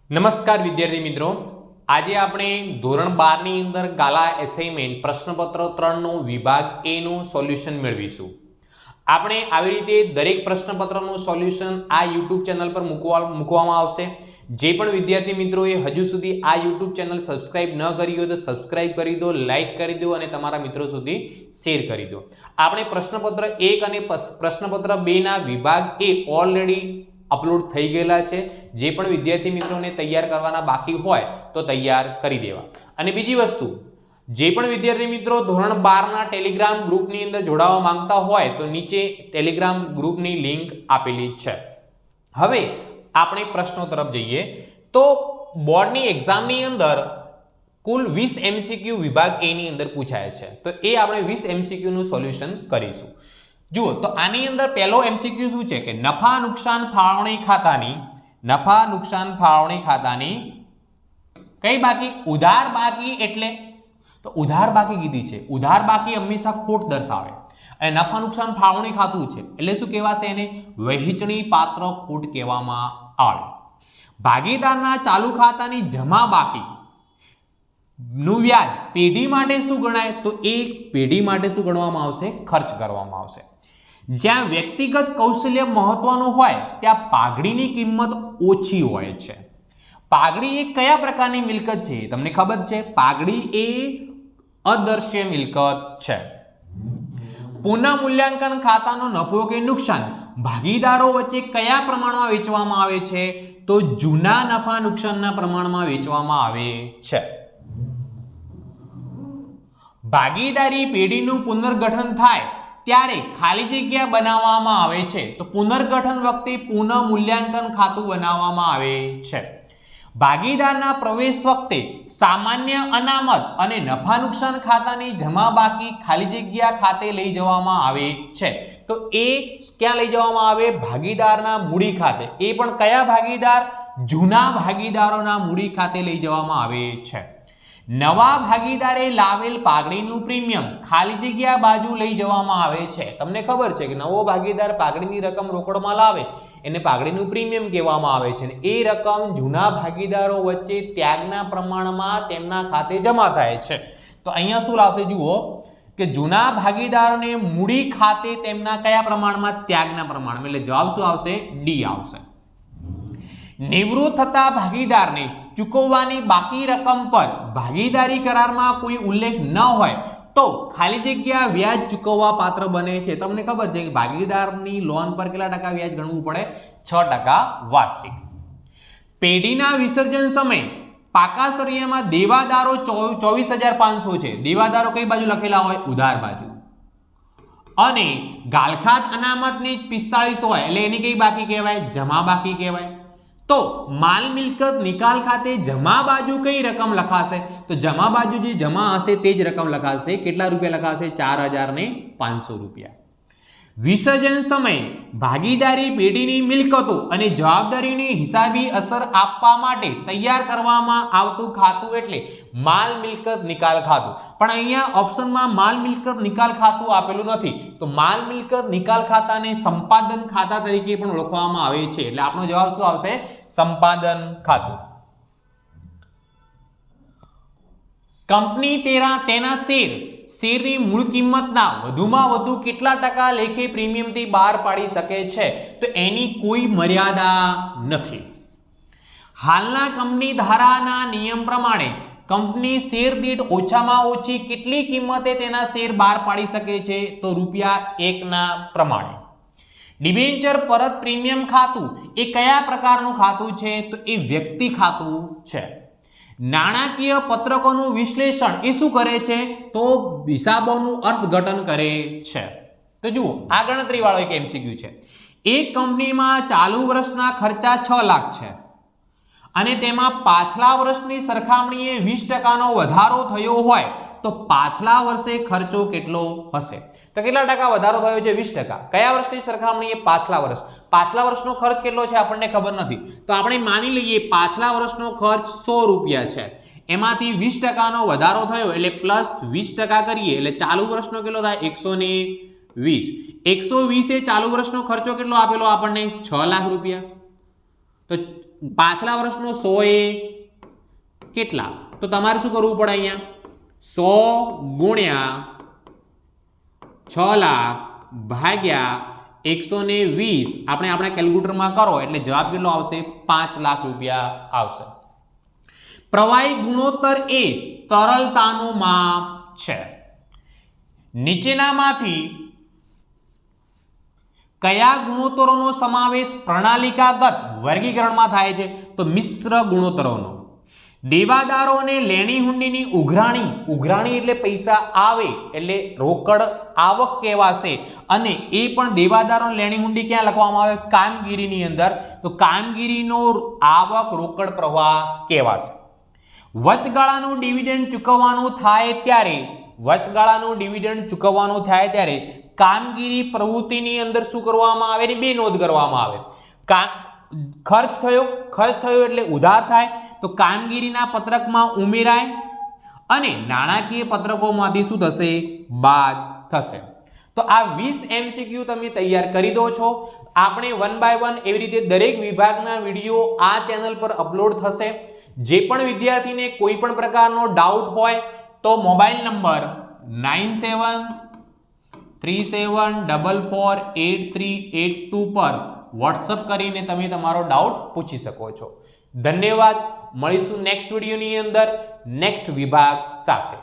નમસ્કાર વિદ્યાર્થી મિત્રો, આજે આપણે ધોરણ 12 ની અંદર ગાલા એસાઇનમેન્ટ પ્રશ્નપત્ર 3 નો વિભાગ એ નું સોલ્યુશન મેળવીશું. આપણે આવી રીતે દરેક પ્રશ્નપત્રનું સોલ્યુશન આ YouTube ચેનલ પર મૂકવામાં આવશે. જે પણ વિદ્યાર્થી મિત્રોએ હજુ સુધી આ YouTube ચેનલ સબસ્ક્રાઇબ ન કરી હોય તો સબસ્ક્રાઇબ કરી દો, લાઈક કરી દો અને તમારા મિત્રો સુધી શેર કરી દો. આપણે પ્રશ્નપત્ર 1 અને પ્રશ્નપત્ર 2 ના વિભાગ એ ઓલરેડી અપલોડ થઈ ગયેલા છે. જે પણ વિદ્યાર્થી મિત્રોને તૈયાર કરવાના બાકી હોય તો તૈયાર કરી દેવા. અને બીજી વસ્તુ, જે પણ વિદ્યાર્થી મિત્રો ધોરણ 12 ના ટેલિગ્રામ ગ્રુપની અંદર જોડાવા માંગતા હોય તો નીચે ટેલિગ્રામ ગ્રુપની લિંક આપેલી છે. હવે આપણે પ્રશ્નો તરફ જઈએ તો બોર્ડની એક્ઝામની અંદર કુલ 20 MCQ વિભાગ એ ની અંદર પૂછાય છે. તો એ આપણે 20 MCQ નું સોલ્યુશન કરીશું. જુઓ તો આની અંદર પહેલો MCQ શું છે કે નફા નુકસાન ફાળવણી ખાતાની કઈ બાકી ઉધાર બાકી એટલે તો ઉધાર બાકી કીધી છે. ઉધાર બાકી હંમેશા ખોટ દર્શાવે અને નફા નુકસાન ફાળવણી ખાતું છે એટલે શું કહેવાશે? એને વહેંચણી પાત્ર ખોટ કહેવામાં આવે. ભાગીદારના ચાલુ ખાતાની જમા બાકી નું વ્યાજ પેઢી માટે શું ગણાય? તો એ પેઢી માટે શું ગણવામાં આવશે? ખર્ચ કરવામાં આવશે. જ્યાં વ્યક્તિગત કૌશલ્ય મહત્વનું હોય ત્યાં પાઘડીની કિંમત ઓછી હોય છે. પાઘડી એ કયા પ્રકારની મિલકત છે? તમને ખબર છે? પાઘડી એ અદૃશ્ય મિલકત છે. પુનઃ મૂલ્યાંકન ખાતાનો નફો કે નુકસાન ભાગીદારો વચ્ચે કયા પ્રમાણમાં વેચવામાં આવે છે? તો જૂના નફા નુકસાનના પ્રમાણમાં વેચવામાં આવે છે. ભાગીદારી પેઢીનું પુનર્ગઠન થાય ત્યારે ખાલી જગ્યા બનાવવામાં આવે છે. તો પુનર્ગઠન વખતે પુનઃ મૂલ્યાંકન ખાતું બનાવવામાં આવે છે. ભાગીદારના પ્રવેશ વખતે સામાન્ય અનામત અને નફા નુકસાન ખાતાની જમા બાકી ખાલી જગ્યા ખાતે લઈ જવામાં આવે છે. તો એ ક્યાં લઈ જવામાં આવે? ભાગીદારના મૂડી ખાતે. એ પણ કયા ભાગીદાર? જૂના ભાગીદારોના મૂડી ખાતે લઈ જવામાં આવે છે. નવા ભાગીદારે લાવેલ પાઘડીનું પ્રીમિયમ ખાલી જગ્યા બાજુ લઈ જવામાં આવે છે. તમને ખબર છે કે નવો ભાગીદાર પાઘડીની રકમ રોકડમાં લાવે એને પાઘડીનું પ્રીમિયમ કહેવામાં આવે છે. એ રકમ જૂના ભાગીદારો વચ્ચે ત્યાગના પ્રમાણમાં તેમના ખાતે જમા થાય છે. તો અહીંયા શું લાવશે? જુઓ કે જૂના ભાગીદારોને મૂડી ખાતે તેમના કયા પ્રમાણમાં? ત્યાગના પ્રમાણમાં. એટલે જવાબ શું આવશે? ડી આવશે. નિવૃત્ત થતા ભાગીદારને ચૂકવવાની બાકી રકમ પર ભાગીદારી કરારમાં કોઈ ઉલ્લેખ ન હોય તો ખાલી જગ્યા વ્યાજ ચૂકવવા પાત્ર બને છે. તમને ખબર છે કે ભાગીદારની લોન પર કેટલા ટકા વ્યાજ ગણવું પડે? 6% વાર્ષિક. પેઢીના વિસર્જન સમયે પાકા સરિયામાં દેવાદારો 24,500 છે. દેવાદારો કઈ બાજુ લખેલા હોય? ઉધાર બાજુ. અને ગાલખાત અનામતની 45 હોય એટલે એની કઈ બાકી કહેવાય? જમા બાકી કહેવાય. તો માલ મિલકત નિકાલ ખાતે જમા બાજુ કઈ રકમ લખાશે? તો જમા બાજુ જે જમા હશે તે જ રકમ લખાશે. કેટલા રૂપિયા લખાશે? 4,500 રૂપિયા. વિસર્જન સમયે ભાગીદારી પેઢીની મિલકતો અને જવાબદારીની હિસાબી અસર આપવા માટે તૈયાર કરવામાં આવતું ખાતું એટલે માલ મિલકત નિકાલ ખાતું. પણ અહીંયા ઓપ્શનમાં માલ મિલકત નિકાલ ખાતું આપેલું નથી. તો માલ મિલકત નિકાલ ખાતાને સંપાદન ખાતા તરીકે પણ ઓળખવામાં આવે છે. એટલે આપણો જવાબ શું આવશે? સંપાદન ખાતું. કંપની તેના શેરની મૂળ કિંમતના વધુમાં વધુ કેટલા ટકા લેખે પ્રીમિયમથી બહાર પાડી શકે છે? તો એની કોઈ મર્યાદા નથી. હાલના કંપની ધારાના નિયમ પ્રમાણે કંપની શેર દીઠ ઓછામાં ઓછી કેટલી કિંમતે તેના શેર બહાર પાડી શકે છે? તો ₹1 ના પ્રમાણે. ડિબેન્ચર પરત પ્રીમિયમ ખાતું એ કયા પ્રકારનું ખાતું છે? તો એ વ્યક્તિ ખાતું છે. નાણાકીય પત્રકોનું વિશ્લેષણ એ શું કરે છે? તો હિસાબોનું અર્થઘટન કરે છે. તો જુઓ આ ગણતરી વાળો એક MCQ છે. એક કંપનીમાં ચાલુ વર્ષના ખર્ચા 6 લાખ છે અને તેમાં પાછલા વર્ષની સરખામણીએ 20% નો વધારો થયો હોય તો પાછલા વર્ષે ખર્ચો કેટલો હશે? તો કેટલા ટકા વધારો થયો છે? 20%. કયા વર્ષની સરખામણીએ? પાછલા વર્ષ. પાછલા વર્ષનો ખર્ચ કેટલો છે આપણને ખબર નથી. તો આપણે માની લઈએ પાછલા વર્ષનો ખર્ચ 100 રૂપિયા છે. એમાંથી 20% નો વધારો થયો એટલે પ્લસ 20% કરીએ એટલે ચાલુ વર્ષનો કેટલો થાય? 120. 120 એ ચાલુ વર્ષનો ખર્ચો કેટલો આપેલો આપણને? 6 લાખ રૂપિયા. તો પાછલા વર્ષનો 100 એ કેટલા? તો તમારે શું કરવું પડે અહીંયા? 100 ગુણ્યા 6 લાખ ભાગ્યા 120 આપણે આપણા કેલ્ક્યુલેટરમાં કરો એટલે જવાબ કેટલો આવશે? 5 લાખ રૂપિયા આવશે. પ્રવાહી ગુણોત્તર એ તરલતાનું માપ છે. નીચેનામાંથી કયા ગુણોત્તરોનો સમાવેશ પ્રણાલિકાગત વર્ગીકરણમાં થાય છે? તો મિશ્ર ગુણોત્તરોનો. દેવાદારો અને લેણી હુંડીની ઉઘરાણી એટલે પૈસા આવે એટલે રોકડ આવક કહેવાશે અને એ પણ દેવાદારો અને લેણી હુંડી ક્યાં લખવામાં આવે? કામગીરીની અંદર. તો કામગીરીનો આવક રોકડ પ્રવાહ કહેવાશે. વચગાળાનું ડિવિડન્ડ ચૂકવવાનું થાય ત્યારે કામગીરી પ્રવૃત્તિની અંદર શું કરવામાં આવે? બે નોંધ કરવામાં આવે. ખર્ચ થયો એટલે ઉધાર થાય તો કામગીરીના પત્રકમાં ઉમેરાય અને નાણાકીય પત્રકોમાંથી શું થશે? બાદ થશે. તો આ 20 MCQ તમે તૈયાર કરી દો છો. આપણે 1 by 1 એવી રીતે દરેક વિભાગના વિડીયો આ ચેનલ પર અપલોડ થશે. જે પણ વિદ્યાર્થીને કોઈ પણ પ્રકારનો ડાઉટ હોય તો મોબાઈલ નંબર 9737448382 પર વોટ્સઅપ કરીને તમે તમારો ડાઉટ પૂછી શકો છો. ધન્યવાદ. મળીશું નેક્સ્ટ વિડીયોની અંદર નેક્સ્ટ વિભાગ સાથે.